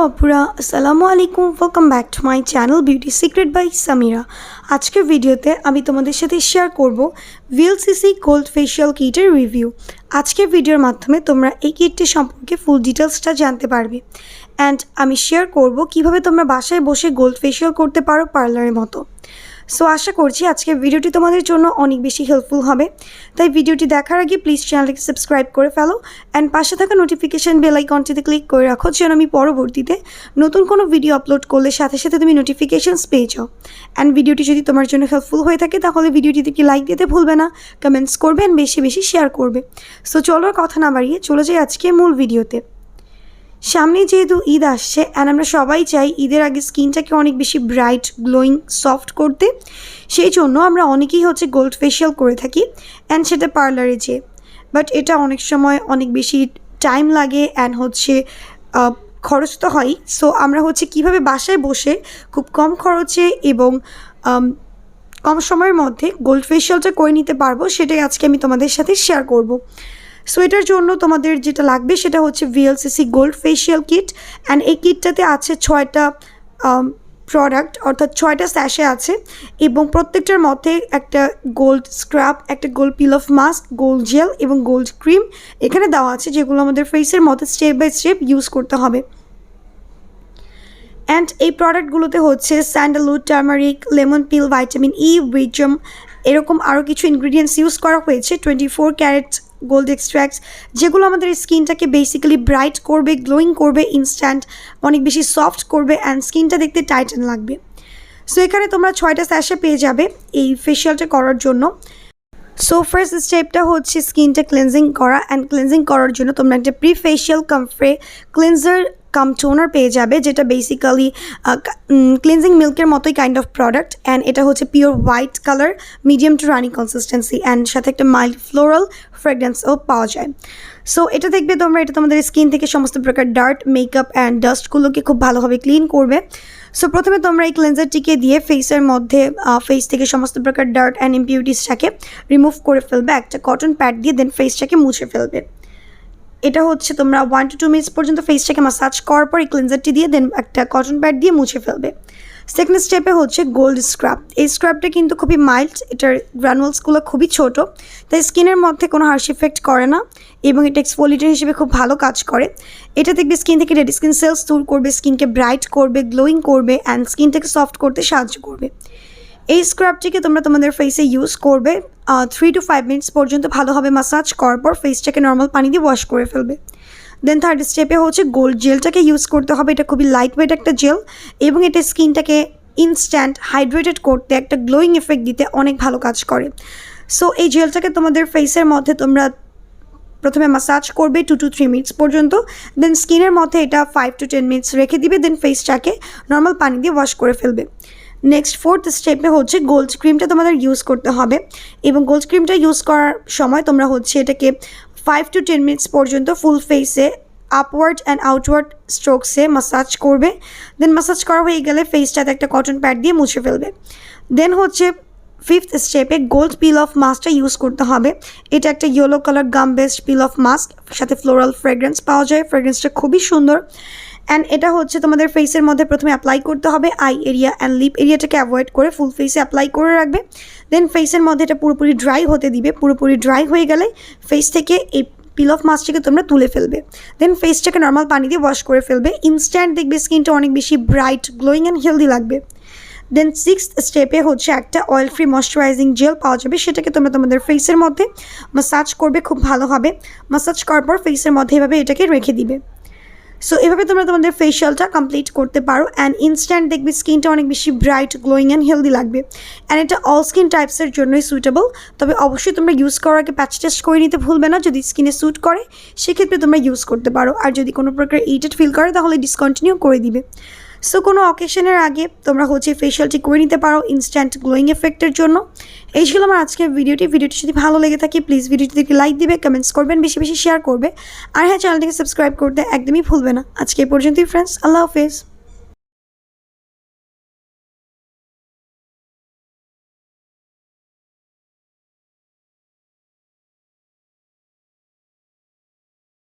আপুরা আসসালামু আলাইকুম welcome back to my channel beauty secret by Samira. আজকের ভিডিওতে আমি তোমাদের সাথে শেয়ার করব Vlcc গোল্ড ফেশিয়াল কিটের রিভিউ। আজকের ভিডিওর মাধ্যমে তোমরা এই কিটটি সম্পর্কে ফুল ডিটেলসটা জানতে পারবে অ্যান্ড আমি শেয়ার করব কিভাবে তোমরা বাসায় বসে গোল্ড ফেশিয়াল করতে পারো পার্লারের মতো। সো আশা করছি আজকের ভিডিওটি তোমাদের জন্য অনেক বেশি হেল্পফুল হবে। তাই ভিডিওটি দেখার আগে প্লিজ চ্যানেলটিকে সাবস্ক্রাইব করে ফেলো অ্যান্ড পাশে থাকা নোটিফিকেশান বেল আইকনটিতে ক্লিক করে রাখো যেন আমি পরবর্তীতে নতুন কোনো ভিডিও আপলোড করলে সাথে সাথে তুমি নোটিফিকেশানস পেয়ে যাও। অ্যান্ড ভিডিওটি যদি তোমার জন্য হেল্পফুল হয়ে থাকে তাহলে ভিডিওটিতে কি লাইক দিতে ভুলবে না, কমেন্টস করবে অ্যান্ড বেশি বেশি শেয়ার করবে। সো চলো কথা না বাড়িয়ে চলে যাই আজকে মূল ভিডিওতে। সামনে যেহেতু ঈদ আসছে অ্যান্ড আমরা সবাই চাই ঈদের আগে স্কিনটাকে অনেক বেশি ব্রাইট গ্লোয়িং সফট করতে, সেই জন্য আমরা অনেকেই গোল্ড ফেশিয়াল করে থাকি অ্যান্ড সেটা পার্লারে যেয়ে। বাট এটা অনেক সময় অনেক বেশি টাইম লাগে অ্যান্ড খরচ তো হয়। সো আমরা কিভাবে বাসায় বসে খুব কম খরচে এবং কম সময়ের মধ্যে গোল্ড ফেশিয়ালটা করে নিতে পারবো সেটাই আজকে আমি তোমাদের সাথে শেয়ার করব। সো এটার জন্য তোমাদের যেটা লাগবে সেটা হচ্ছে Vlcc gold facial kit and এই কিটটাতে আছে 6টা প্রোডাক্ট, অর্থাৎ 6টা স্যাশে আছে এবং প্রত্যেকটার মধ্যে একটা গোল্ড স্ক্রাব, একটা gold peel off mask, gold gel এবং গোল্ড ক্রিম এখানে দেওয়া আছে, যেগুলো আমাদের ফেসের মধ্যে স্টেপ বাই স্টেপ ইউজ করতে হবে। অ্যান্ড এই প্রোডাক্টগুলোতে স্যান্ডালউড, টার্মারিক, লেমন পিল, ভাইটামিন ই, উইজম এরকম আরও কিছু ইনগ্রিডিয়েন্টস ইউজ করা হয়েছে। 24 ক্যারেট গোল্ড এক্সট্র্যাক্টস, যেগুলো আমাদের স্কিনটাকে বেসিক্যালি ব্রাইট করবে, গ্লোয়িং করবে, ইনস্ট্যান্ট অনেক বেশি সফট করবে অ্যান্ড স্কিনটা দেখতে টাইটেন লাগবে। সো এখানে তোমরা 6টা স্যাশে পেয়ে যাবে এই ফেশিয়ালটা করার জন্য। সো ফার্স্ট স্টেপটা স্কিনটা ক্লেনজিং করা অ্যান্ড ক্লেনজিং করার জন্য তোমরা একটা প্রি ফেশিয়াল কামফ্রে ক্লেনজার কাম টোনার পেয়ে যাবে, যেটা বেসিক্যালি ক্লিনজিং মিল্কের মতোই কাইন্ড অফ প্রোডাক্ট অ্যান্ড এটা pure white colour, medium to Rani consistency and সাথে একটা মাইল্ড ফ্লোরাল ফ্রেগরেন্সও পাওয়া যায়। সো এটা দেখবে তোমরা, এটা তোমাদের স্কিন থেকে সমস্ত প্রকার ডার্ট, মেকআপ অ্যান্ড ডাস্টগুলোকে খুব ভালোভাবে ক্লিন করবে। সো প্রথমে তোমরা এই ক্লেনজারটিকে দিয়ে ফেসের মধ্যে ফেস থেকে সমস্ত প্রকার ডার্ট অ্যান্ড ইম্পিউরিটিসটাকে রিমুভ করে ফেলবে একটা কটন প্যাড দিয়ে, দেন ফেসটাকে মুছে ফেলবে। এটা তোমরা 1 to 2 মিনিটস পর্যন্ত ফেসটাকে ম্যাসাজ করার পর এই ক্লিনজারটি দিয়ে দেন একটা কটন প্যাড দিয়ে মুছে ফেলবে। সেকেন্ড স্টেপে গোল্ড স্ক্রাব। এই স্ক্রাবটা কিন্তু খুবই মাইল্ড, এটার গ্রানুলসগুলো খুবই ছোট, তাই স্কিনের মধ্যে কোনো হার্শ ইফেক্ট করে না এবং এটা এক্সফোলিয়েটর হিসেবে খুব ভালো কাজ করে। এটা দেখবে স্কিন থেকে ডেড স্কিন সেলস দূর করবে, স্কিনকে ব্রাইট করবে, গ্লোয়িং করবে অ্যান্ড স্কিনটাকে সফট করতে সাহায্য করবে। এই স্ক্রাবটিকে তোমরা তোমাদের ফেসে ইউজ করবে 3 to 5 মিনিটস পর্যন্ত ভালোভাবে ম্যাসাজ করার পর ফেসটাকে নর্মাল পানি দিয়ে ওয়াশ করে ফেলবে। দেন থার্ড স্টেপে গোল্ড জেলটাকে ইউজ করতে হবে। এটা খুবই লাইট ওয়েট একটা জেল এবং এটা স্কিনটাকে ইনস্ট্যান্ট হাইড্রেটেড করতে, একটা গ্লোয়িং এফেক্ট দিতে অনেক ভালো কাজ করে। সো এই জেলটাকে তোমাদের ফেসের মধ্যে তোমরা প্রথমে ম্যাসাজ করবে 2 to 3 মিনিটস পর্যন্ত, দেন স্কিনের মধ্যে এটা 5 to 10 মিনিটস রেখে দিবে, দেন ফেসটাকে নর্মাল পানি দিয়ে ওয়াশ করে ফেলবে। নেক্সট ফোর্থ স্টেপে গোল্ড ক্রিমটা তোমাদের ইউজ করতে হবে এবং গোল্ড ক্রিমটা ইউজ করার সময় তোমরা এটাকে 5 to 10 মিনিটস পর্যন্ত ফুল ফেসে আপওয়ার্ড অ্যান্ড আউটওয়ার্ড স্ট্রোকসে ম্যাসাজ করবে। দেন ম্যাসাজ করা হয়ে গেলে ফেসটাতে একটা কটন প্যাড দিয়ে মুছে ফেলবে। দেন ফিফথ স্টেপে গোল্ড পিল অফ মাস্কটা ইউজ করতে হবে। এটা একটা ইয়েলো কালার গাম বেসড পিল অফ মাস্ক, সাথে ফ্লোরাল ফ্রেগরেন্স পাওয়া যায়, ফ্রেগরেন্সটা খুবই সুন্দর অ্যান্ড এটা তোমাদের ফেসের মধ্যে প্রথমে অ্যাপ্লাই করতে হবে আই এরিয়া অ্যান্ড লিপ এরিয়াটাকে অ্যাভয়েড করে ফুল ফেসে অ্যাপ্লাই করে রাখবে। দেন ফেসের মধ্যে এটা পুরোপুরি ড্রাই হতে দিবে। পুরোপুরি ড্রাই হয়ে গেলে ফেস থেকে এই পিল অফ মাস্কটাকে তোমরা তুলে ফেলবে। দেন ফেসটাকে নর্মাল পানি দিয়ে ওয়াশ করে ফেলবে। ইনস্ট্যান্ট দেখবে স্কিনটা অনেক বেশি ব্রাইট, গ্লোয়িং অ্যান্ড হেলদি লাগবে। দেন সিক্সথ স্টেপে একটা অয়েল ফ্রি ময়শ্চারাইজিং জেল পাওয়া যাবে, সেটাকে তোমরা তোমাদের ফেসের মধ্যে ম্যাসাজ করবে খুব ভালোভাবে। ম্যাসাজ করার পর ফেসের মধ্যে এভাবে এটাকে রেখে দিবে। সো এভাবে তোমরা তোমাদের ফেশিয়ালটা কমপ্লিট করতে পারো অ্যান্ড ইনস্ট্যান্ট দেখবে স্কিনটা অনেক বেশি ব্রাইট, গ্লোয়িং অ্যান্ড হেলদি লাগবে অ্যান্ড এটা অল স্কিন টাইপসের জন্যই সুইটেবল। তবে অবশ্যই তোমরা ইউজ করার আগে প্যাচ টেস্ট করে নিতে ভুলবে না। যদি স্কিনে স্যুট করে সেক্ষেত্রে তোমরা ইউজ করতে পারো, আর যদি কোনো প্রকার ইরিটেট ফিল করে তাহলে ডিসকন্টিনিউ করে দিবে। সো কোনো অকেশনের আগে তোমরা ফেশিয়ালটি করে নিতে পারো ইনস্ট্যান্ট গ্লোয়িং এফেক্টের জন্য। এই ছিল আমার আজকের ভিডিওটি যদি ভালো লেগে থাকে প্লিজ ভিডিওটিকে লাইক দিবে, কমেন্টস করবেন, বেশি বেশি শেয়ার করবে আর হ্যাঁ, চ্যানেলটিকে সাবস্ক্রাইব করতে একদমই ভুলবে না। আজকে এই পর্যন্তই ফ্রেন্ডস, আল্লাহ হাফেজ।